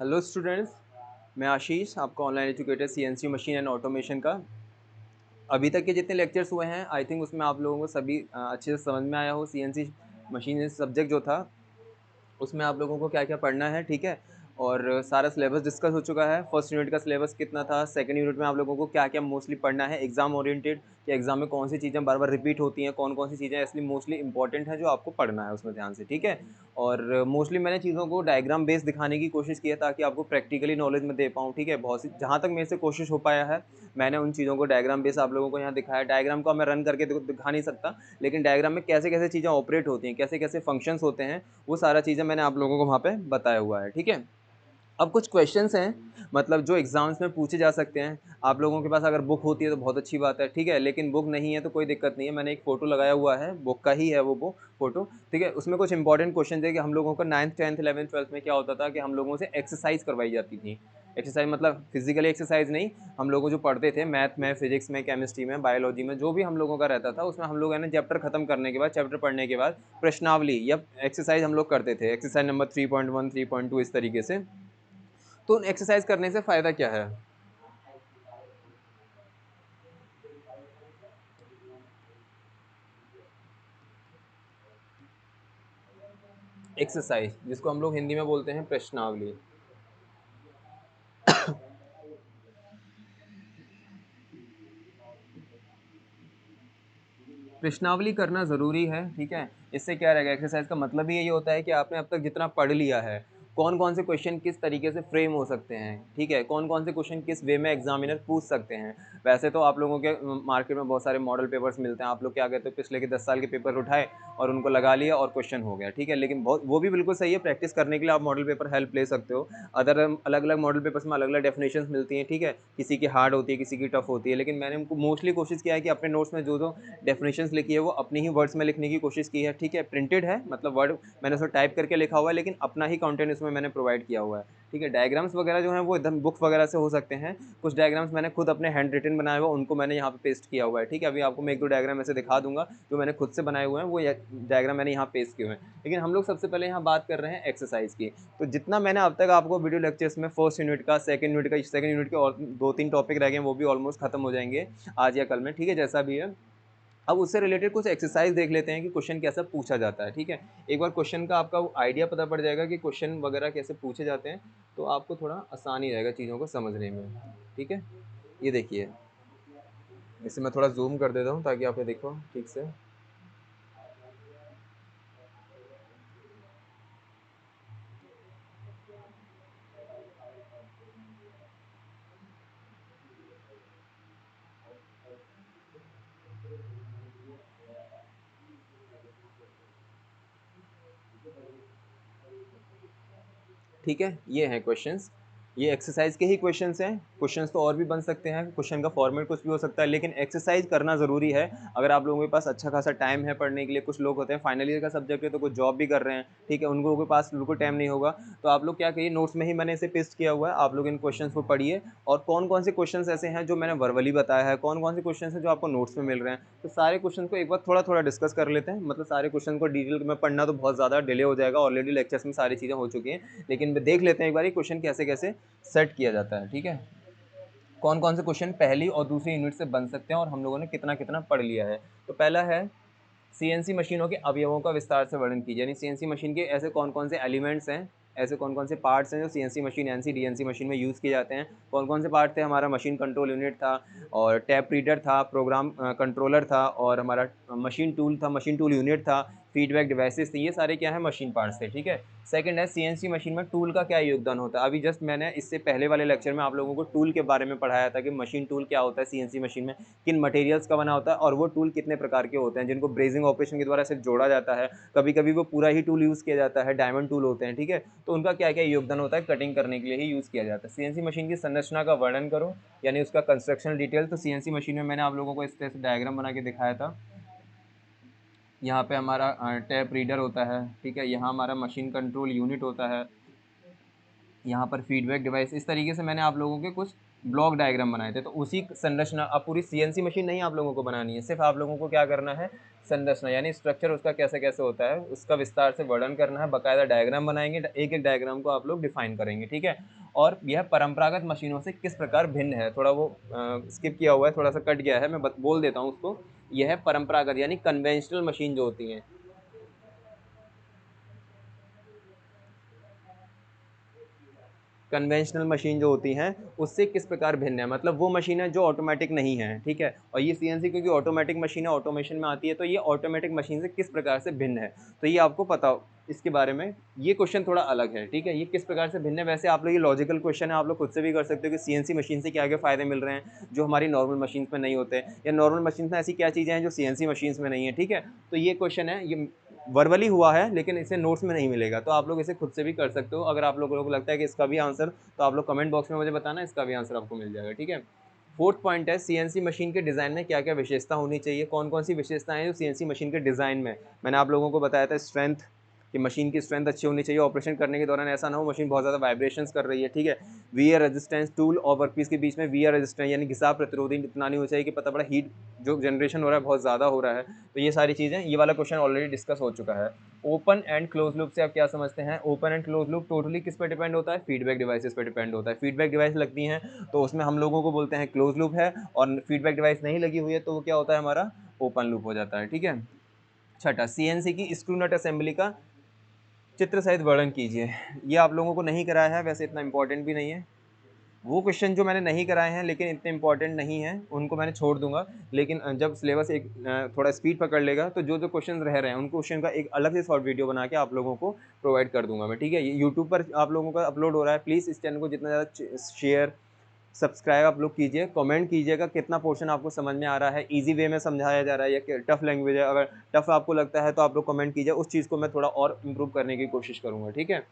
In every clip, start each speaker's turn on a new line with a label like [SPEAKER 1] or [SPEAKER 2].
[SPEAKER 1] Hello students, मैं आशीष, आपका online educator CNC machine and automation का। अभी तक के जितने लेक्चर्स हुए हैं आई थिंक उसमें आप लोगों को सभी अच्छे से समझ में आया हो। सीएनसी मशीन सब्जेक्ट जो था उसमें आप लोगों को क्या क्या पढ़ना है, ठीक है। और सारा सिलेबस डिस्कस हो चुका है। फर्स्ट यूनिट का सिलेबस कितना था, सेकंड यूनिट में आप लोगों को क्या क्या मोस्टली पढ़ना है, एग्जाम ओरिएंटेड कि एग्जाम में कौन सी चीज़ें बार बार रिपीट होती हैं, कौन कौन सी चीज़ें इसलिए मोस्टली इंपॉर्टेंट है जो आपको पढ़ना है उसमें ध्यान से, ठीक है। और मोस्टली मैंने चीज़ों को डायग्राम बेस दिखाने की कोशिश की है ताकि आपको प्रैक्टिकली नॉलेज में दे पाऊँ, ठीक है। बहुत सी जहाँ तक मेरे से कोशिश हो पाया है मैंने उन चीज़ों को डायग्राम बेस आप लोगों को यहाँ दिखाया। डायग्राम को मैं रन करके दिखा नहीं सकता, लेकिन डायग्राम में कैसे कैसे चीज़ें ऑपरेट होती हैं, कैसे कैसे फंक्शंस होते हैं, वो सारा चीज़ें मैंने आप लोगों को वहाँ पे बताया हुआ है, ठीक है। अब कुछ क्वेश्चंस हैं मतलब जो एग्जाम्स में पूछे जा सकते हैं। आप लोगों के पास अगर बुक होती है तो बहुत अच्छी बात है, ठीक है, लेकिन बुक नहीं है तो कोई दिक्कत नहीं है। मैंने एक फ़ोटो लगाया हुआ है, बुक का ही है वो बुक फ़ोटो, ठीक है। उसमें कुछ इंपॉर्टेंट क्वेश्चन थे कि हम लोगों को 9th 10th 11th 12th में क्या होता था कि हम लोगों से एक्सरसाइज करवाई जाती थी। एक्सरसाइज मतलब फिजिकली एक्सरसाइज नहीं, हम लोग जो पढ़ते थे मैथ में, फिजिक्स में, केमिस्ट्री में, बायोलॉजी में, जो भी हम लोगों का रहता था उसमें हम लोग है ना चैप्टर खत्म करने के बाद, चैप्टर पढ़ने के बाद प्रश्नावली या एक्सरसाइज हम लोग करते थे। एक्सरसाइज नंबर 3.1 3.2 इस तरीके से। तो एक्सरसाइज करने से फ़ायदा क्या है? एक्सरसाइज जिसको हम लोग हिंदी में बोलते हैं प्रश्नावली। प्रश्नावली करना ज़रूरी है, ठीक है। इससे क्या रहेगा, एक्सरसाइज का मतलब ही यही होता है कि आपने अब तक जितना पढ़ लिया है, कौन कौन से क्वेश्चन किस तरीके से फ्रेम हो सकते हैं, ठीक है, कौन कौन से क्वेश्चन किस वे में एग्जामिनर पूछ सकते हैं। वैसे तो आप लोगों के मार्केट में बहुत सारे मॉडल पेपर्स मिलते हैं, आप लोग क्या कहते हो पिछले के 10 साल के पेपर उठाए और उनको लगा लिया और क्वेश्चन हो गया, ठीक है। लेकिन बहुत वो भी बिल्कुल सही है, प्रैक्टिस करने के लिए आप मॉडल पेपर हेल्प ले सकते हो। अदर अलग अलग मॉडल पेपर्स में अलग अलग डेफिनेशंस मिलती हैं, ठीक है। किसी की हार्ड होती है, किसी की टफ होती है, लेकिन मैंने उनको मोस्टली कोशिश किया है कि अपने नोट्स में जो जो डेफिनेशंस लिखी है वो अपनी ही वर्ड्स में लिखने की कोशिश की है, ठीक है। प्रिंटेड है मतलब वर्ड मैंने उसमें टाइप करके लिखा हुआ है, लेकिन अपना ही कंटेंट इसमें मैंने प्रोवाइड किया हुआ है, ठीक है। डायग्राम्स वगैरह जो हैं वो एकदम बुक्स वगैरह से हो सकते हैं। कुछ डायग्राम्स मैंने खुद अपने हैंड रिटन बनाए हुए उनको मैंने यहाँ पे पेस्ट किया हुआ है, ठीक है। अभी आपको मैं एक दो डायग्राम ऐसे दिखा दूंगा जो मैंने खुद से बनाए हुए हैं, वो डायग्राम मैंने यहाँ पेस्ट किए हुए हैं। लेकिन हम लोग सबसे पहले यहाँ बात कर रहे हैं एक्सरसाइज की। तो जितना मैंने अब तक आपको वीडियो लेक्चर्स में फर्स्ट यूनिट का, सेकंड यूनिट के और 2-3 टॉपिक रह गए वो भी ऑलमोस्ट खत्म हो जाएंगे आज या कल में, ठीक है, जैसा भी है। अब उससे रिलेटेड कुछ एक्सरसाइज देख लेते हैं कि क्वेश्चन कैसा पूछा जाता है, ठीक है। एक बार क्वेश्चन का आपका आइडिया पता पड़ जाएगा कि क्वेश्चन वगैरह कैसे पूछे जाते हैं, तो आपको थोड़ा आसान ही रहेगा चीज़ों को समझने में, ठीक है। ये देखिए, इसे मैं थोड़ा जूम कर देता हूँ ताकि आप ये देखो ठीक से। ठीक है, ये हैं क्वेश्चंस। ये एक्सरसाइज के ही क्वेश्चंस हैं। क्वेश्चंस तो और भी बन सकते हैं, क्वेश्चन का फॉर्मेट कुछ भी हो सकता है, लेकिन एक्सरसाइज करना ज़रूरी है। अगर आप लोगों के पास अच्छा खासा टाइम है पढ़ने के लिए, कुछ लोग होते हैं फाइनल ईयर का सब्जेक्ट है तो कुछ जॉब भी कर रहे हैं, ठीक है, उन लोगों के पास बिल्कुल टाइम नहीं होगा। तो आप लोग क्या करिए, नोट्स में ही मैंने इसे पेस्ट किया हुआ है, आप लोग इन क्वेश्चंस को पढ़िए। और कौन कौन से क्वेश्चंस ऐसे हैं जो मैंने वर्बली बताया है, कौन कौन से क्वेश्चंस हैं जो आपको नोट्स में मिल रहे हैं, तो सारे क्वेश्चन को एक बार थोड़ा थोड़ा डिस्कस कर लेते हैं। मतलब सारे क्वेश्चन को डिटेल में पढ़ना तो बहुत ज़्यादा डिले हो जाएगा, ऑलरेडी लेक्चर्स में सारी चीज़ें हो चुकी हैं, लेकिन देख लेते हैं एक बार क्वेश्चन कैसे कैसे सेट किया जाता है, ठीक है। कौन कौन से क्वेश्चन पहली और दूसरी यूनिट से बन सकते हैं और हम लोगों ने कितना कितना पढ़ लिया है। तो पहला है, सीएनसी मशीनों के अवयवों का विस्तार से वर्णन कीजिए, यानी सीएनसी मशीन के ऐसे कौन कौन से एलिमेंट्स हैं, ऐसे कौन कौन से पार्ट्स हैं जो CNC machine, NC DNC machine में यूज़ किए जाते हैं। कौन कौन से पार्ट थे, हमारा मशीन कंट्रोल यूनिट था, और टैप रीडर था, प्रोग्राम कंट्रोलर था, और हमारा मशीन टूल था, मशीन टूल यूनिट था, फीडबैक डिवाइसेस थे। ये सारे क्या है, मशीन पार्ट्स थे, ठीक है। सेकंड है, सीएनसी मशीन में टूल का क्या योगदान होता है। अभी जस्ट मैंने इससे पहले वाले लेक्चर में आप लोगों को टूल के बारे में पढ़ाया था कि मशीन टूल क्या होता है, सीएनसी मशीन में किन मटेरियल्स का बना होता है, और वो टूल कितने प्रकार के होते हैं जिनको ब्रेजिंग ऑपरेशन के द्वारा सिर्फ जोड़ा जाता है। कभी कभी वो पूरा ही टूल यूज़ किया जाता है, डायमंड टूल होते हैं, ठीक है। तो उनका क्या क्या योगदान होता है, कटिंग करने के लिए ही यूज़ किया जाता है। सीएनसी मशीन की संरचना का वर्णन करो, यानी उसका कंस्ट्रक्शन डिटेल। तो सीएनसी मशीन में मैंने आप लोगों को इस तरह से डायग्राम बना के दिखाया था। यहाँ पे हमारा टैप रीडर होता है, ठीक है, यहाँ हमारा मशीन कंट्रोल यूनिट होता है, यहाँ पर फीडबैक डिवाइस। इस तरीके से मैंने आप लोगों के कुछ ब्लॉक डायग्राम बनाए थे, तो उसी संरचना, अब पूरी सीएनसी मशीन नहीं आप लोगों को बनानी है, सिर्फ आप लोगों को क्या करना है, संरचना यानी स्ट्रक्चर उसका कैसे कैसे होता है उसका विस्तार से वर्णन करना है, बकायदा डायग्राम बनाएंगे, एक एक डायग्राम को आप लोग डिफाइन करेंगे, ठीक है। और यह परंपरागत मशीनों से किस प्रकार भिन्न है, थोड़ा वो स्किप किया हुआ है, थोड़ा सा कट गया है, मैं बोल देता हूँ उसको। यह है परंपरागत यानी कन्वेंशनल मशीन जो होती हैं, कन्वेंशनल मशीन जो होती हैं उससे किस प्रकार भिन्न है, मतलब वो मशीन है जो ऑटोमेटिक नहीं है, ठीक है। और ये सीएनसी क्योंकि ऑटोमेटिक मशीन है, ऑटोमेशन में आती है, तो ये ऑटोमेटिक मशीन से किस प्रकार से भिन्न है, तो ये आपको पता हो इसके बारे में। ये क्वेश्चन थोड़ा अलग है, ठीक है, ये किस प्रकार से भिन्न है। वैसे आप लोग ये लॉजिकल क्वेश्चन है, आप लोग खुद से भी कर सकते हो कि सीएनसी मशीन से क्या क्या फ़ायदे मिल रहे हैं जो हमारी नॉर्मल मशीन में नहीं होते, या नॉर्मल मशीन में ऐसी क्या चीज़ें हैं जो सीएनसी मशीन में नहीं है, ठीक है। तो ये क्वेश्चन है, ये वर्बली हुआ है लेकिन इसे नोट्स में नहीं मिलेगा, तो आप लोग इसे खुद से भी कर सकते हो। अगर आप लोगों को लगता है कि इसका भी आंसर, तो आप लोग कमेंट बॉक्स में मुझे बताना, इसका भी आंसर आपको मिल जाएगा, ठीक है। फोर्थ पॉइंट है सीएनसी मशीन के डिज़ाइन में क्या क्या विशेषता होनी चाहिए, कौन कौन सी विशेषताएं हैं जो सीएनसी मशीन के डिज़ाइन में। मैंने आप लोगों को बताया था स्ट्रेंथ, कि मशीन की स्ट्रेंथ अच्छी होनी चाहिए, ऑपरेशन करने के दौरान ऐसा ना हो मशीन बहुत ज़्यादा वाइब्रेशंस कर रही है, ठीक है। वीआर रेजिस्टेंस, टूल और वर्कपीस के बीच में वीआर रेजिस्टेंस यानी घिसाव प्रतिरोधी इतना नहीं हो चाहिए कि पता पड़ा हीट जो जनरेशन हो रहा है बहुत ज़्यादा हो रहा है। तो ये सारी चीज़ें, ये वाला क्वेश्चन ऑलरेडी डिस्कस हो चुका है। ओपन एंड क्लोज लूप से आप क्या समझते हैं, open and close loop totally किस पर डिपेंड होता है, फीडबैक डिवाइसेस पर डिपेंड होता है। फीडबैक डिवाइस लगती हैं तो उसमें हम लोगों को बोलते हैं क्लोज लूप है, और फीडबैक डिवाइस नहीं लगी हुई है तो वो क्या होता है, हमारा ओपन लूप हो जाता है, ठीक है। छठा, सीएनसी की स्क्रू नट असेंबली का चित्र सहित वर्णन कीजिए। ये आप लोगों को नहीं कराया है, वैसे इतना इंपॉर्टेंट भी नहीं है। वो क्वेश्चन जो मैंने नहीं कराए हैं लेकिन इतने इंपॉर्टेंट नहीं हैं उनको मैंने छोड़ दूंगा, लेकिन जब सिलेबस एक थोड़ा स्पीड पकड़ लेगा तो जो जो क्वेश्चन रह रहे हैं उन क्वेश्चन का एक अलग से शॉर्ट वीडियो बना के आप लोगों को प्रोवाइड कर दूंगा मैं, ठीक है। ये यूट्यूब पर आप लोगों का अपलोड हो रहा है, प्लीज़ इस चैनल को जितना ज़्यादा शेयर सब्सक्राइब आप लोग कीजिए, कमेंट कीजिएगा कितना पोर्शन आपको समझ में आ रहा है, इजी वे में समझाया जा रहा है या टफ लैंग्वेज है। अगर टफ आपको लगता है तो आप लोग कमेंट कीजिए, उस चीज़ को मैं थोड़ा और इम्प्रूव करने की कोशिश करूँगा, ठीक है।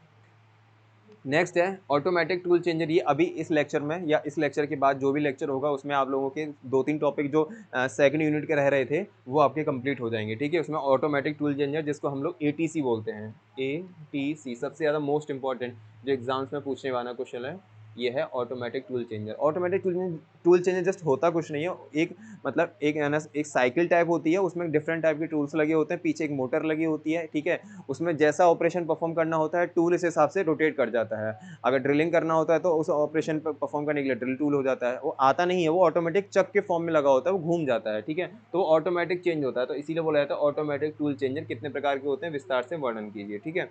[SPEAKER 1] नेक्स्ट है ऑटोमेटिक टूल चेंजर। ये अभी इस लेक्चर में या इस लेक्चर के बाद जो भी लेक्चर होगा उसमें आप लोगों के 2-3 टॉपिक जो सेकंड यूनिट के रह रहे थे वो आपके कंप्लीट हो जाएंगे, ठीक है। उसमें ऑटोमेटिक टूल चेंजर जिसको हम लोग एटीसी बोलते हैं, एटीसी सबसे ज़्यादा मोस्ट इंपॉर्टेंट जो एग्जाम्स में पूछने वाला क्वेश्चन है, ये है automatic tool changer. Automatic tool changer just होता कुछ नहीं है, एक मतलब एक है ना, एक साइकिल टाइप होती है, उसमें डिफरेंट टाइप के टूल्स लगे होते हैं, पीछे एक मोटर लगी होती है, ठीक है। उसमें जैसा ऑपरेशन परफॉर्म करना होता है टूल इस हिसाब से रोटेट कर जाता है। अगर ड्रिलिंग करना होता है तो उस ऑपरेशन पर परफॉर्म करने के लिए ड्रिल टूल हो जाता है, वो आता नहीं है, वो ऑटोमेटिक चक के फॉर्म में लगा होता है, वो घूम जाता है, ठीक है। तो वो ऑटोमेटिक चेंज होता है, तो इसीलिए बोला जाता है ऑटोमेटिक टूल चेंजर। कितने प्रकार के होते हैं विस्तार से वर्णन कीजिए, ठीक है।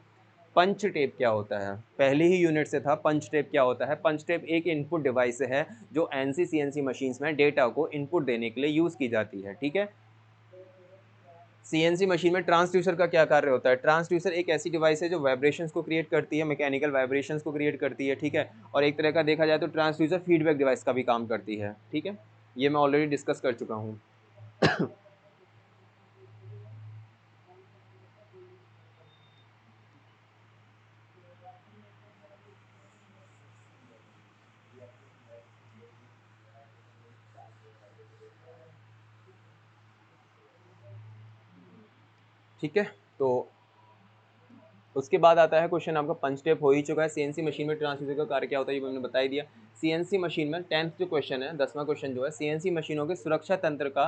[SPEAKER 1] पंच टेप क्या होता है, पहली ही यूनिट से था पंच टेप क्या होता है। पंच टेप एक इनपुट डिवाइस है जो एनसी सीएनसी मशीन्स में डेटा को इनपुट देने के लिए यूज की जाती है, ठीक है। सीएनसी मशीन में ट्रांसड्यूसर का क्या कार्य होता है, ट्रांसड्यूसर एक ऐसी डिवाइस है जो वाइब्रेशंस को क्रिएट करती है, मैकेनिकल वाइब्रेशंस को क्रिएट करती है, ठीक है। और एक तरह का देखा जाए तो ट्रांसड्यूसर फीडबैक डिवाइस का भी काम करती है, ठीक है। ये मैं ऑलरेडी डिस्कस कर चुका हूँ। ठीक है, तो उसके बाद आता है क्वेश्चन आपका पंच टेप हो ही चुका है। सीएनसी मशीन में ट्रांसड्यूसर का कार्य क्या होता है ये मैंने बता ही दिया। सीएनसी मशीन में 10th जो क्वेश्चन है, 10वां क्वेश्चन जो है, सीएनसी मशीनों के सुरक्षा तंत्र का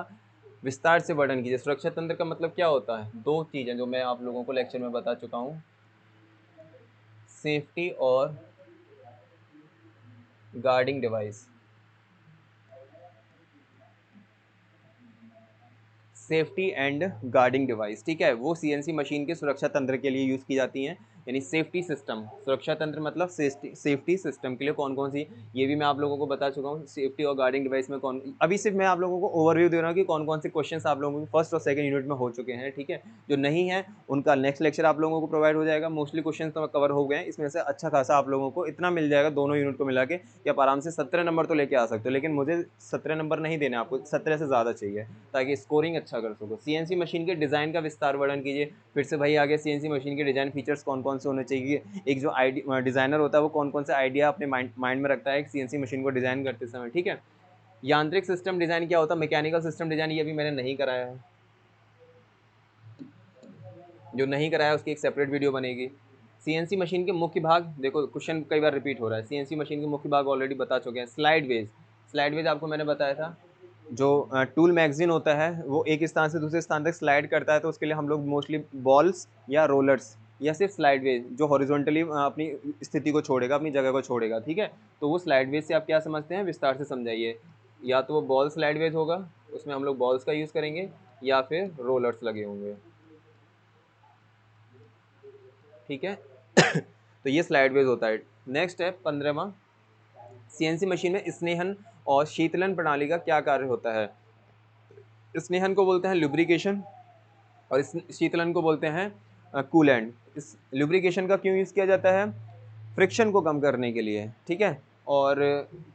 [SPEAKER 1] विस्तार से वर्णन कीजिए। सुरक्षा तंत्र का मतलब क्या होता है, दो चीज़ें जो मैं आप लोगों को लेक्चर में बता चुका हूँ, सेफ्टी और guarding device. Safety and guarding device, ठीक है, वो सीएनसी मशीन के सुरक्षा तंत्र के लिए यूज़ की जाती हैं। यानी सेफ्टी सिस्टम, सुरक्षा तंत्र मतलब सेफ्टी सिस्टम के लिए कौन कौन सी, ये भी मैं आप लोगों को बता चुका हूँ। सेफ्टी और गार्डिंग डिवाइस में कौन, अभी सिर्फ मैं आप लोगों को ओवरव्यू दे रहा हूँ कि कौन कौन से क्वेश्चंस आप लोगों को फर्स्ट और सेकंड यूनिट में हो चुके हैं, ठीक है। जो नहीं है उनका नेक्स्ट लेक्चर आप लोगों को प्रोवाइड हो जाएगा। मोस्टली क्वेश्चन तो कवर हो गए हैं, इसमें से अच्छा खासा आप लोगों को इतना मिल जाएगा दोनों यूनिट को मिला के कि आप आराम से 17 नंबर तो लेके आ सकते हो। लेकिन मुझे 17 नंबर नहीं देने, आपको 17 से ज़्यादा चाहिए ताकि स्कोरिंग अच्छा कर सको। सीएनसी मशीन के डिज़ाइन का विस्तार वर्णन कीजिए। फिर से भाई आगे सीएनसी मशीन के डिज़ाइन फीचर्स कौन कौन से होने चाहिए, एक जो डिज़ाइनर होता है वो कौन कौन से आइडिया अपने माइंड में रखता है एक सीएनसी मशीन को डिज़ाइन करते समय, ठीक है। यांत्रिक सिस्टम डिज़ाइन क्या होता है, मैकेनिकल सिस्टम डिज़ाइन, ये भी मैंने नहीं कराया है। जो नहीं कराया उसकी एक सेपरेट वीडियो बनेगी। सीएनसी मशीन के मुख्य भाग, देखो क्वेश्चन कई बार रिपीट हो रहा है, सीएनसी मशीन के मुख्य भाग ऑलरेडी बता चुके हैं। स्लाइड वेज, स्लाइड वेज आपको मैंने बताया था, जो टूल मैगजीन होता है वो एक स्थान से दूसरे स्थान तक स्लाइड करता है, तो उसके लिए हम लोग मोस्टली बॉल्स या रोलर्स या सिर्फ स्लाइड वेज जो हॉरिजॉन्टली अपनी स्थिति को छोड़ेगा, अपनी जगह को छोड़ेगा, ठीक है। तो वो स्लाइड वेज से आप क्या समझते हैं, विस्तार से समझाइए। या तो वो बॉल स्लाइड वेज होगा, उसमें हम लोग बॉल्स का यूज़ करेंगे, या फिर रोलर्स लगे होंगे, ठीक है। तो ये स्लाइड वेज होता है। नेक्स्ट है 15वां, सीएनसी मशीन में स्नेहन और शीतलन प्रणाली का क्या कार्य होता है। स्नेहन को बोलते हैं लुब्रिकेशन, और इस शीतलन को बोलते हैं कूलेंट। इस लुब्रिकेशन का क्यों यूज़ किया जाता है, फ्रिक्शन को कम करने के लिए, ठीक है। और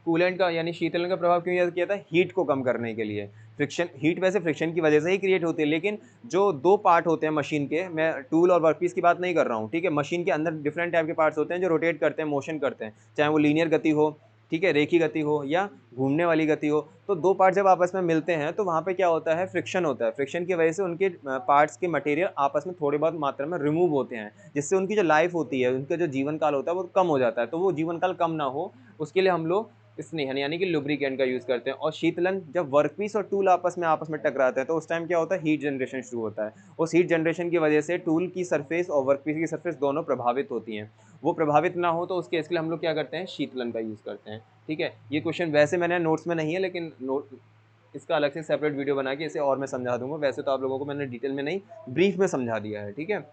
[SPEAKER 1] कूलेंट का यानी शीतलन का प्रभाव क्यों किया जाता है, हीट को कम करने के लिए। फ्रिक्शन, हीट वैसे फ्रिक्शन की वजह से ही क्रिएट होती है, लेकिन जो दो पार्ट होते हैं मशीन के, मैं टूल और वर्कपीस की बात नहीं कर रहा हूँ, ठीक है। मशीन के अंदर डिफरेंट टाइप के पार्ट्स होते हैं जो रोटेट करते हैं, मोशन करते हैं, चाहे वो लीनियर गति हो, ठीक है, रेखी गति हो या घूमने वाली गति हो। तो दो पार्ट जब आपस में मिलते हैं तो वहाँ पे क्या होता है, फ्रिक्शन होता है। फ्रिक्शन की वजह से उनके पार्ट्स के मटेरियल आपस में थोड़ी बहुत मात्रा में रिमूव होते हैं, जिससे उनकी जो लाइफ होती है, उनका जो जीवन काल होता है वो कम हो जाता है। तो वो जीवन काल कम ना हो, उसके लिए हम लोग स्नेहन यानी कि लुब्रिकेंट का यूज़ करते हैं। और शीतलन, जब वर्कपीस और टूल आपस में टकराते हैं तो उस टाइम क्या होता है, हीट जनरेशन शुरू होता है। उस हीट जनरेशन की वजह से टूल की सरफेस और वर्कपीस की सरफेस दोनों प्रभावित होती हैं। वो प्रभावित ना हो तो उसके इसके लिए हम लोग क्या करते हैं, शीतलन का यूज़ करते हैं, ठीक है। ये क्वेश्चन वैसे मैंने नोट्स में नहीं है, लेकिन नोट इसका अलग से सेपरेट वीडियो बना के इसे और मैं समझा दूंगा। वैसे तो आप लोगों को मैंने डिटेल में नहीं, ब्रीफ में समझा दिया है, ठीक है।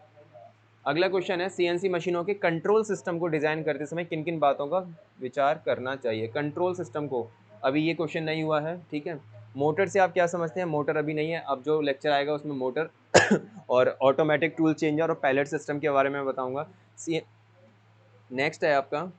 [SPEAKER 1] अगला क्वेश्चन है, सीएनसी मशीनों के कंट्रोल सिस्टम को डिजाइन करते समय किन किन बातों का विचार करना चाहिए। कंट्रोल सिस्टम को, अभी ये क्वेश्चन नहीं हुआ है, ठीक है। मोटर से आप क्या समझते हैं, मोटर अभी नहीं है, अब जो लेक्चर आएगा उसमें मोटर और ऑटोमेटिक टूल चेंजर और पैलेट सिस्टम के बारे में बताऊंगा। नेक्स्ट है आपका,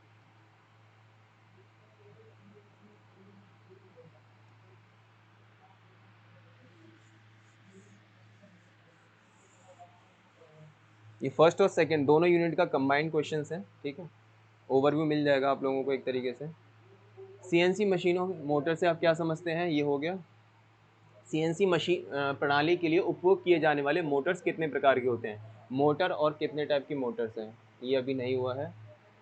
[SPEAKER 1] ये फर्स्ट और सेकंड दोनों यूनिट का कंबाइंड क्वेश्चंस है, ठीक है। ओवरव्यू मिल जाएगा आप लोगों को एक तरीके से। सीएनसी मशीनों, मोटर से आप क्या समझते हैं, ये हो गया। सीएनसी मशीन प्रणाली के लिए उपयोग किए जाने वाले मोटर्स कितने प्रकार के होते हैं, मोटर और कितने टाइप की मोटर्स हैं, ये अभी नहीं हुआ है।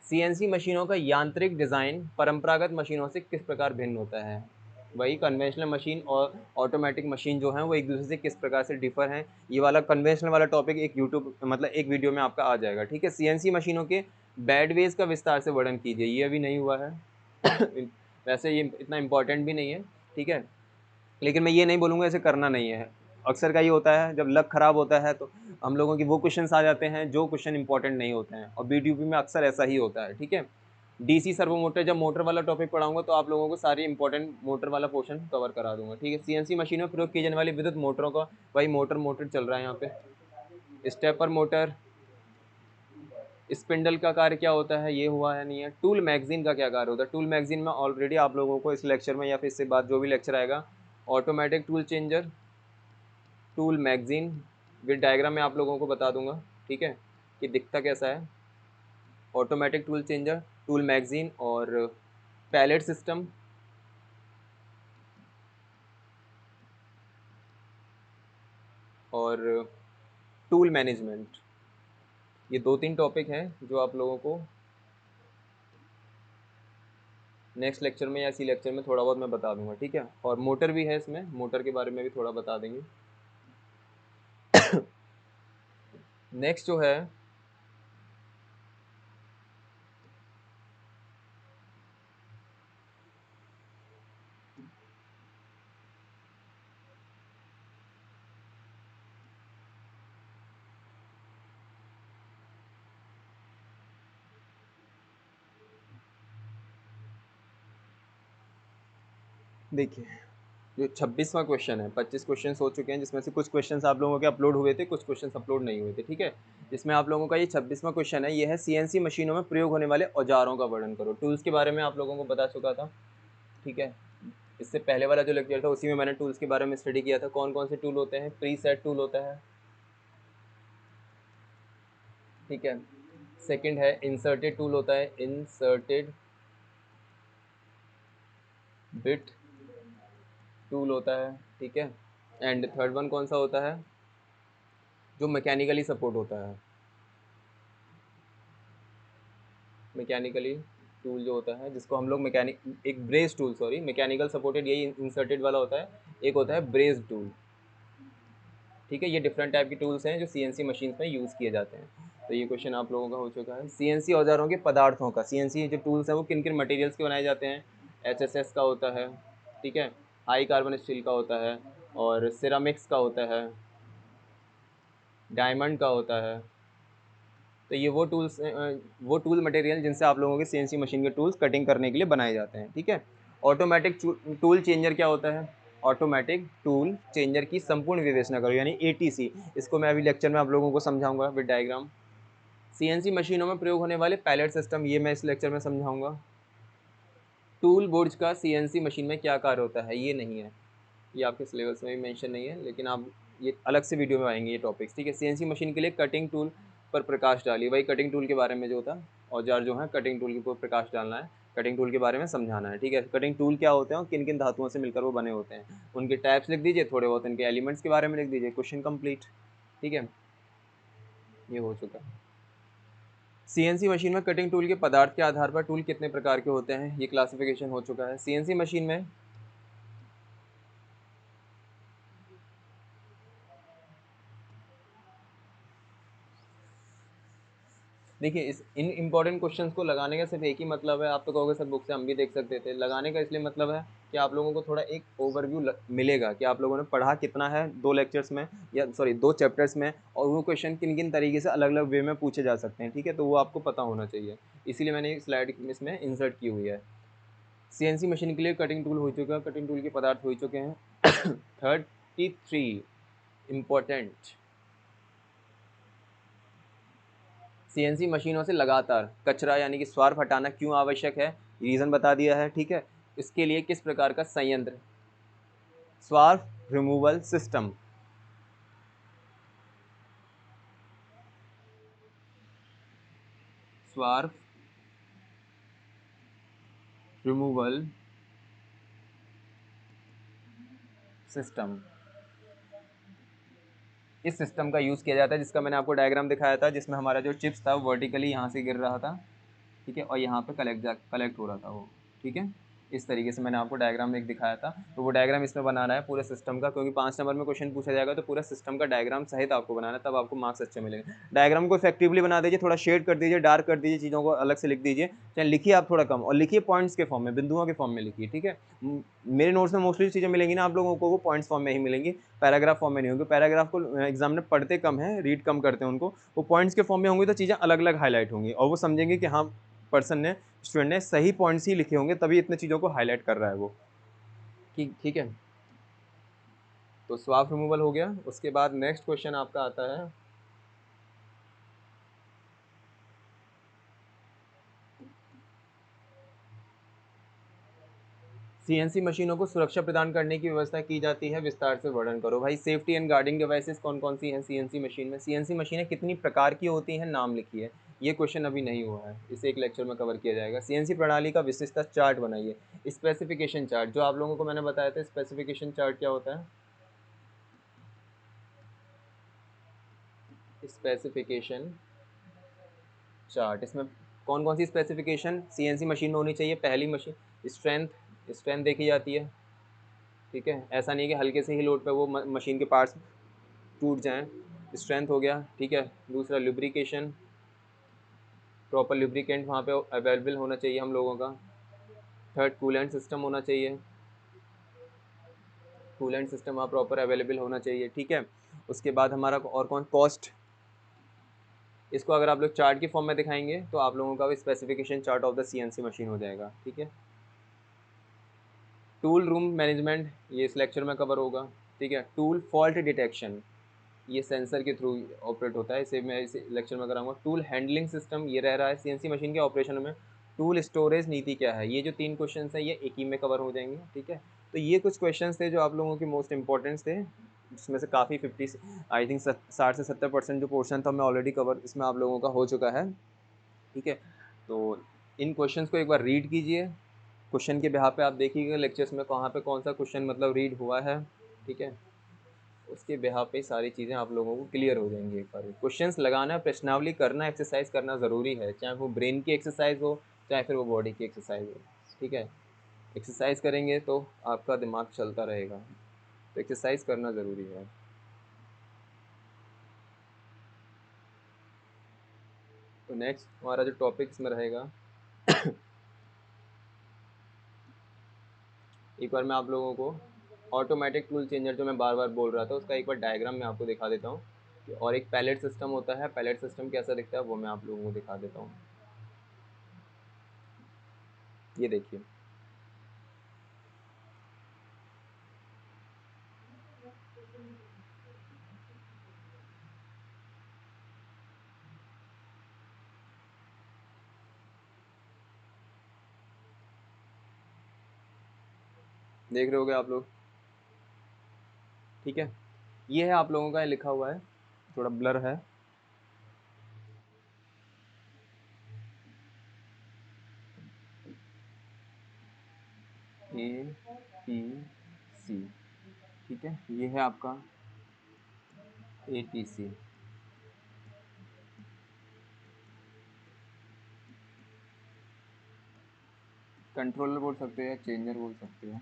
[SPEAKER 1] सीएनसी मशीनों का यांत्रिक डिज़ाइन परंपरागत मशीनों से किस प्रकार भिन्न होता है। वही कन्वेंशनल मशीन और ऑटोमेटिक मशीन जो हैं वो एक दूसरे से किस प्रकार से डिफर हैं। ये वाला कन्वेंशनल वाला टॉपिक एक यूट्यूब मतलब एक वीडियो में आपका आ जाएगा, ठीक है। सीएनसी मशीनों के बैडवेज का विस्तार से वर्णन कीजिए, ये अभी नहीं हुआ है। वैसे ये इतना इंपॉर्टेंट भी नहीं है, ठीक है, लेकिन मैं ये नहीं बोलूँगा इसे करना नहीं है। अक्सर का ये होता है, जब लक ख़राब होता है तो हम लोगों की वो क्वेश्चंस आ जाते हैं जो क्वेश्चन इंपॉर्टेंट नहीं होते हैं, और बीडीयूपी में अक्सर ऐसा ही होता है, ठीक है। डीसी सर्वो मोटर, जब मोटर वाला टॉपिक पढ़ाऊंगा तो आप लोगों को सारी इंपॉर्टेंट मोटर वाला पोर्शन कवर करा दूंगा, ठीक है। सीएनसी मशीनों में प्रयोग की जाने वाली विद्युत मोटरों का, वही मोटर मोटर चल रहा है यहाँ पे। स्टेपर मोटर, स्पिंडल का कार्य क्या होता है, ये हुआ है नहीं है। टूल मैगजीन का क्या कार्य होता है, टूल मैगजीन में ऑलरेडी आप लोगों को इस लेक्चर में या फिर इससे बाद जो भी लेक्चर आएगा, automatic tool changer, tool magazine with diagram में आप लोगों को बता दूंगा, ठीक है, कि दिखता कैसा है। Automatic tool changer, tool magazine और पैलेट सिस्टम और टूल मैनेजमेंट, ये दो तीन टॉपिक हैं जो आप लोगों को नेक्स्ट लेक्चर में या इसी लेक्चर में थोड़ा बहुत मैं बता दूंगा, ठीक है। और मोटर भी है, इसमें मोटर के बारे में भी थोड़ा बता देंगे। नेक्स्ट जो है, देखिए जो 26वां क्वेश्चन है, 25 क्वेश्चन हो चुके हैं, जिसमें से कुछ क्वेश्चन आप लोगों के अपलोड हुए थे, कुछ क्वेश्चन अपलोड नहीं हुए थे, ठीक है। जिसमें आप लोगों का ये 26वां क्वेश्चन है, ये है सीएनसी मशीनों में प्रयोग होने वाले औजारों का वर्णन करो। टूल्स के बारे में आप लोगों को बता चुका था, ठीक है। इससे पहले वाला जो लेक्चर था उसी में मैंने टूल्स के बारे में स्टडी किया था, कौन कौन से टूल होते हैं। प्री सेट टूल होता है, ठीक है। सेकंड है इंसर्टेड टूल होता है, इंसर्टेड बिट टूल होता है, ठीक है। एंड थर्ड वन कौन सा होता है, जो मैकेनिकली सपोर्ट होता है, मैकेनिकली टूल जो होता है जिसको हम लोग एक brace tool, sorry mechanical supported यही इंसर्टेड वाला होता है, एक होता है ब्रेस टूल। ठीक है, ये डिफरेंट टाइप के टूल्स हैं जो सीएनसी मशीन में यूज़ किए जाते हैं। तो ये क्वेश्चन आप लोगों का हो चुका है। सीएनसी औजारों के पदार्थों का, सीएनसी जो टूल्स हैं वो किन किन मटेरियल्स के बनाए जाते हैं? एचएसएस का होता है, ठीक है, हाई कार्बन स्टील का होता है, और सिरामिक्स का होता है, डायमंड का होता है। तो ये वो टूल्स, वो टूल मटेरियल जिनसे आप लोगों के सीएनसी मशीन के टूल्स कटिंग करने के लिए बनाए जाते हैं। ठीक है, ऑटोमेटिक टूल चेंजर क्या होता है? ऑटोमेटिक टूल चेंजर की संपूर्ण विवेचना करो, यानी एटीसी। इसको मैं अभी लेक्चर में आप लोगों को समझाऊंगा विद डायग्राम। सीएनसी मशीनों में प्रयोग होने वाले पैलेट सिस्टम, ये मैं इस लेक्चर में समझाऊंगा। टूल बोर्ड्स का सीएनसी मशीन में क्या कार्य होता है, ये नहीं है, ये आपके सिलेबस में भी मेंशन नहीं है, लेकिन आप ये अलग से वीडियो में आएंगे ये टॉपिक्स। ठीक है, सीएनसी मशीन के लिए कटिंग टूल पर प्रकाश डालिए, वही कटिंग टूल के बारे में जो होता है, औजार जो है कटिंग टूल के ऊपर प्रकाश डालना है, कटिंग टूल के बारे में समझाना है। ठीक है, कटिंग टूल क्या होते हैं और किन किन धातुओं से मिलकर वो बने होते हैं, उनके टाइप्स लिख दीजिए, थोड़े बहुत इनके एलिमेंट्स के बारे में लिख दीजिए, क्वेश्चन कंप्लीट। ठीक है, ये हो चुका है। सीएनसी मशीन में कटिंग टूल के पदार्थ के आधार पर टूल कितने प्रकार के होते हैं, ये क्लासिफिकेशन हो चुका है। सीएनसी मशीन में देखिए, इस इन इंपॉर्टेंट क्वेश्चंस को लगाने का सिर्फ एक ही मतलब है। आप तो कहोगे सर बुक से हम भी देख सकते थे, लगाने का इसलिए मतलब है कि आप लोगों को थोड़ा एक ओवरव्यू मिलेगा कि आप लोगों ने पढ़ा कितना है 2 लेक्चर्स में, या सॉरी 2 चैप्टर्स में, और वो क्वेश्चन किन किन तरीके से अलग अलग वे में पूछे जा सकते हैं। ठीक है, तो वो आपको पता होना चाहिए, इसीलिए मैंने एक स्लाइड इसमें इंसर्ट की हुई है। सीएनसी मशीन के लिए कटिंग टूल हो चुका है, कटिंग टूल के पदार्थ हो चुके हैं। 33 इम्पोर्टेंट। सीएनसी मशीनों से लगातार कचरा यानी कि स्वार्फ हटाना क्यों आवश्यक है, रीज़न बता दिया है। ठीक है, इसके लिए किस प्रकार का संयंत्र, स्वार्फ रिमूवल सिस्टम, स्वार्फ रिमूवल सिस्टम, इस सिस्टम का यूज़ किया जाता है, जिसका मैंने आपको डायग्राम दिखाया था, जिसमें हमारा जो चिप्स था वर्टिकली यहाँ से गिर रहा था। ठीक है, और यहाँ पे कलेक्ट हो रहा था वो। ठीक है, इस तरीके से मैंने आपको डायग्राम में एक दिखाया था, तो वो डायग्राम इसमें बनाना है पूरे सिस्टम का, क्योंकि 5 नंबर में क्वेश्चन पूछा जाएगा तो पूरा सिस्टम का डायग्राम सहित आपको बनाना है, तब आपको मार्क्स अच्छे मिलेंगे। डायग्राम को इफेक्टिवली बना दीजिए, थोड़ा शेड कर दीजिए, डार्क कर दीजिए, चीज़ों को अलग से लिख दीजिए, चाहे लिखिए आप थोड़ा कम, और लिखिए पॉइंट्स के फॉर्म में, बिंदुओं के फॉर्म में लिखिए। ठीक है, मेरे नोट्स में मोस्टली चीज़ें मिलेंगी ना आप लोगों को, वो पॉइंट्स फॉर्म में ही मिलेंगी, पैराग्राफ फॉर्म में नहीं होंगे। पैराग्राफ को एग्जाम में पढ़ते कम है, रीड कम करते हैं उनको, वो पॉइंट्स के फॉर्म में होंगे तो चीज़ें अलग अलग हाईलाइट होंगी, और वो समझेंगे कि हाँ पर्सन ने, स्टूडेंट ने सही पॉइंट्स ही लिखे होंगे, तभी इतने चीज़ों को हाईलाइट कर रहा है वो। ठीक ठीक है, तो स्वार्फ रिमूवल हो गया। उसके बाद नेक्स्ट क्वेश्चन आपका आता है, सीएनसी मशीनों को सुरक्षा प्रदान करने की व्यवस्था की जाती है, विस्तार से वर्णन करो। भाई सेफ्टी एंड गार्डिंग डिवाइसेस कौन कौन सी हैं सीएनसी मशीन में, सीएनसी मशीनें कितनी प्रकार की होती हैं, नाम लिखिए। ये क्वेश्चन अभी नहीं हुआ है, इसे एक लेक्चर में कवर किया जाएगा। सीएनसी प्रणाली का विशिष्टता चार्ट बनाइए, स्पेसिफिकेशन चार्ट, जो आप लोगों को मैंने बताया था स्पेसिफिकेशन चार्ट क्या होता है, स्पेसिफिकेशन चार्ट। इसमें कौन कौन सी स्पेसिफिकेशन सीएनसी मशीन में होनी चाहिए? पहली मशीन स्ट्रेंथ, स्ट्रेंथ देखी जाती है। ठीक है, ऐसा नहीं है कि हल्के से ही लोड पे वो मशीन के पार्ट्स टूट जाएं, स्ट्रेंथ हो गया। ठीक है, दूसरा लुब्रिकेशन, प्रॉपर लुब्रिकेंट वहाँ पे अवेलेबल होना चाहिए हम लोगों का। थर्ड, कूलेंट सिस्टम होना चाहिए, कूलेंट सिस्टम वहाँ प्रॉपर अवेलेबल होना चाहिए। ठीक है, उसके बाद हमारा और कौन, कॉस्ट, इसको अगर आप लोग चार्ट के फॉर्म में दिखाएंगे तो आप लोगों का specification chart of the CNC machine हो जाएगा। ठीक है, टूल रूम मैनेजमेंट, ये इस लेक्चर में कवर होगा। ठीक है, टूल फॉल्ट डिटेक्शन, ये सेंसर के थ्रू ऑपरेट होता है, इसे मैं इस लेक्चर में कराऊंगा। टूल हैंडलिंग सिस्टम, ये रह रहा है सीएनसी मशीन के ऑपरेशन में। टूल स्टोरेज नीति क्या है, ये जो 3 क्वेश्चन हैं ये एक ही में कवर हो जाएंगे। ठीक है, तो ये कुछ क्वेश्चन थे जो आप लोगों के मोस्ट इंपॉर्टेंट थे, जिसमें से काफ़ी 50 आई थिंक 60 से 70% जो पोर्शन था मैं ऑलरेडी कवर इसमें आप लोगों का हो चुका है। ठीक है, तो इन क्वेश्चंस को एक बार रीड कीजिए, क्वेश्चन के बिहाफ पे आप देखिएगा लेक्चर्स में कहाँ पे कौन सा क्वेश्चन मतलब रीड हुआ है। ठीक है, उसके बिहाफ पे सारी चीज़ें आप लोगों को क्लियर हो जाएंगी। एक बार क्वेश्चंस लगाना, प्रश्नावली करना, एक्सरसाइज करना ज़रूरी है, चाहे वो ब्रेन की एक्सरसाइज हो, चाहे फिर वो बॉडी की एक्सरसाइज हो, ठीक है। एक्सरसाइज करेंगे तो आपका दिमाग चलता रहेगा, तो एक्सरसाइज करना ज़रूरी है। तो नेक्स्ट हमारा जो टॉपिक इसमें रहेगा, एक बार मैं आप लोगों को ऑटोमेटिक टूल चेंजर जो मैं बार बार बोल रहा था उसका एक बार डायग्राम मैं आपको दिखा देता हूँ, और एक पैलेट सिस्टम होता है, पैलेट सिस्टम कैसा दिखता है वो मैं आप लोगों को दिखा देता हूँ। ये देखिए, देख रहे होगे आप लोग, ठीक है। ये है आप लोगों का लिखा हुआ है, थोड़ा ब्लर है। ATC, ठीक है, ये है आपका ATC। कंट्रोलर बोल सकते हो या चेंजर बोल सकते हो।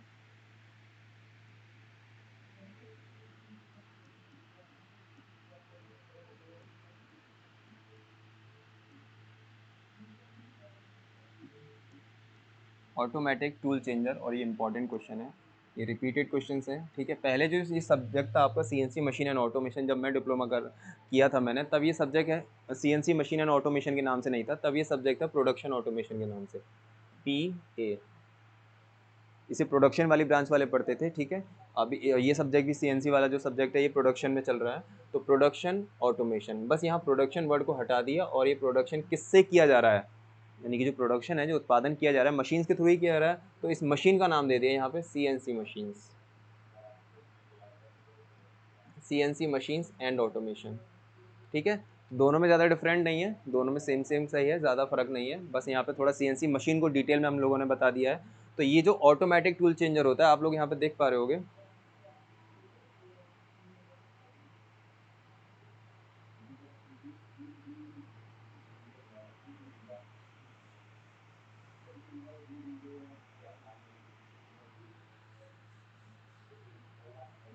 [SPEAKER 1] ऑटोमेटिक टूल चेंजर, और ये इंपॉर्टेंट क्वेश्चन है, ये रिपीटेड क्वेश्चन है, ठीक है। पहले जो ये सब्जेक्ट था आपका CNC मशीन एंड ऑटोमेशन, जब मैं डिप्लोमा कर किया था मैंने, तब ये सब्जेक्ट है CNC मशीन एंड ऑटोमेशन के नाम से नहीं था, तब ये सब्जेक्ट था प्रोडक्शन ऑटोमेशन के नाम से, PA। इसे प्रोडक्शन वाली ब्रांच वाले पढ़ते थे, ठीक है। अभी ये सब्जेक्ट भी CNC वाला जो सब्जेक्ट है ये प्रोडक्शन में चल रहा है, तो प्रोडक्शन ऑटोमेशन, बस यहाँ प्रोडक्शन वर्ड को हटा दिया, और ये प्रोडक्शन किससे किया जा रहा है, यानी कि जो प्रोडक्शन है, जो उत्पादन किया जा रहा है मशीन्स के थ्रू ही किया जा रहा है, तो इस मशीन का नाम दे दिया यहाँ पे CNC machines, CNC machines and automation, ठीक है। दोनों में ज़्यादा डिफरेंट नहीं है, दोनों में सेम सेम सही है, ज़्यादा फर्क नहीं है, बस यहाँ पे थोड़ा CNC मशीन को डिटेल में हम लोगों ने बता दिया है। तो ये जो ऑटोमेटिक टूल चेंजर होता है, आप लोग यहाँ पे देख पा रहे होगे,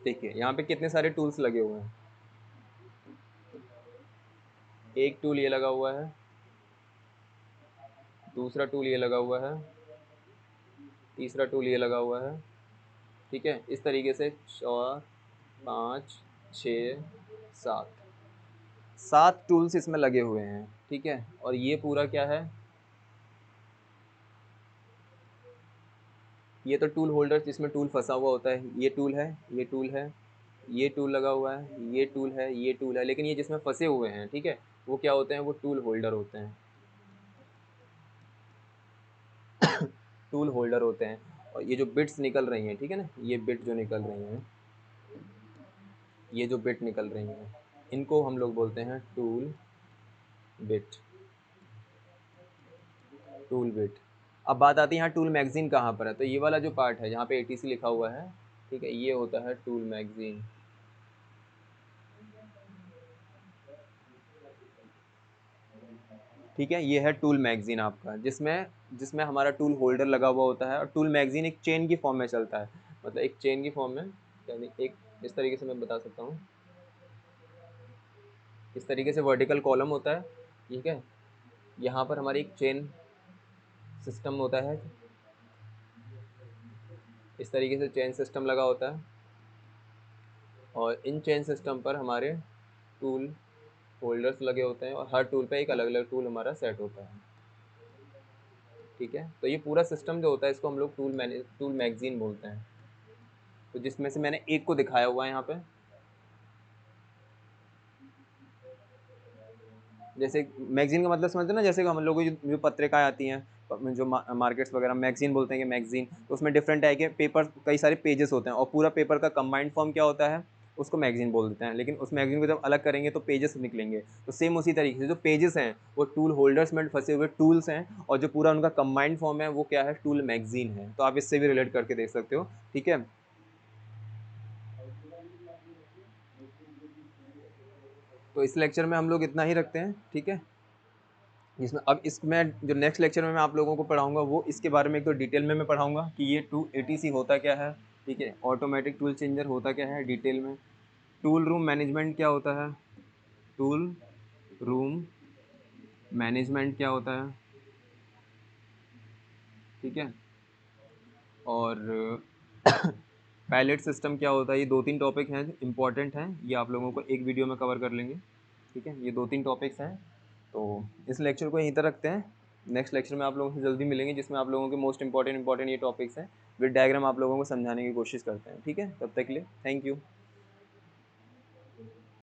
[SPEAKER 1] देखिए यहाँ पे कितने सारे टूल्स लगे हुए हैं। एक टूल ये लगा हुआ है, दूसरा टूल ये लगा हुआ है, तीसरा टूल ये लगा हुआ है, ठीक है। इस तरीके से 4, 5, 6, 7, 7 टूल्स इसमें लगे हुए हैं, ठीक है। और ये पूरा क्या है, ये तो टूल होल्डर जिसमें टूल फंसा हुआ होता है, ये टूल है, ये टूल है, ये टूल लगा हुआ है, ये टूल है, ये टूल है, लेकिन ये जिसमें फंसे हुए हैं, ठीक है, वो क्या होते हैं, वो टूल होल्डर होते हैं, टूल होल्डर होते हैं। और ये जो बिट्स निकल रही हैं, ठीक है ना, ये बिट जो निकल रही हैं, ये जो बिट निकल रही हैं, इनको हम लोग बोलते हैं टूल बिट, टूल बिट। अब बात आती है यहाँ टूल मैगजीन कहाँ पर है, तो ये वाला जो पार्ट है जहाँ पे ATC लिखा हुआ है, ठीक है, ये होता है टूल मैगजीन, ठीक है। ये है टूल मैगजीन आपका, जिसमें जिसमें हमारा टूल होल्डर लगा हुआ होता है, और टूल मैगजीन एक चेन की फॉर्म में चलता है, मतलब एक चेन की फॉर्म में, यानी एक, इस तरीके से मैं बता सकता हूँ, इस तरीके से वर्टिकल कॉलम होता है, ठीक है। यहाँ पर हमारी एक चेन सिस्टम होता है, इस तरीके से चेन सिस्टम लगा होता है, और इन चेन सिस्टम पर हमारे टूल होल्डर्स लगे होते हैं, और हर टूल पे एक अलग अलग टूल हमारा सेट होता है, ठीक है। तो ये पूरा सिस्टम जो होता है इसको हम लोग टूल मैगजीन बोलते हैं। तो जिसमें से मैंने एक को दिखाया हुआ है यहाँ पे, जैसे मैगजीन का मतलब समझते हो ना, जैसे कि हम लोगों की जो पत्रिकाएं आती हैं, जो मार्केट्स वगैरह मैगजीन बोलते हैं कि मैगजीन, तो उसमें डिफरेंट टाइप के पेपर, कई सारे पेजेस होते हैं, और पूरा पेपर का कंबाइंड फॉर्म क्या होता है, उसको मैगजीन बोल देते हैं। लेकिन उस मैगजीन को जब अलग करेंगे तो पेजेस निकलेंगे, तो सेम उसी तरीके से जो पेजेस हैं वो टूल होल्डर्स में फंसे हुए टूल्स हैं, और जो पूरा उनका कंबाइंड फॉर्म है वो क्या है, टूल मैगजीन है। तो आप इससे भी रिलेट करके देख सकते हो, ठीक है। तो इस लेक्चर में हम लोग इतना ही रखते हैं, ठीक है। जिसमें अब इसमें जो नेक्स्ट लेक्चर में मैं आप लोगों को पढ़ाऊँगा वो इसके बारे में एक तो डिटेल में मैं पढ़ाऊँगा कि ये एटीसी होता क्या है, ठीक है, ऑटोमेटिक टूल चेंजर होता क्या है डिटेल में, टूल रूम मैनेजमेंट क्या होता है, टूल रूम मैनेजमेंट क्या होता है, ठीक है, और पायलट सिस्टम क्या होता है। ये 2-3 टॉपिक हैं इंपॉर्टेंट हैं, ये आप लोगों को एक वीडियो में कवर कर लेंगे, ठीक है। ये 2-3 टॉपिक्स हैं, तो इस लेक्चर को यहीं तक रखते हैं। नेक्स्ट लेक्चर में आप लोगों से जल्दी मिलेंगे जिसमें आप लोगों के मोस्ट इंपॉर्टेंट ये टॉपिक्स हैं, विद डायग्राम आप लोगों को समझाने की कोशिश करते हैं, ठीक है। तब तक के लिए थैंक यू।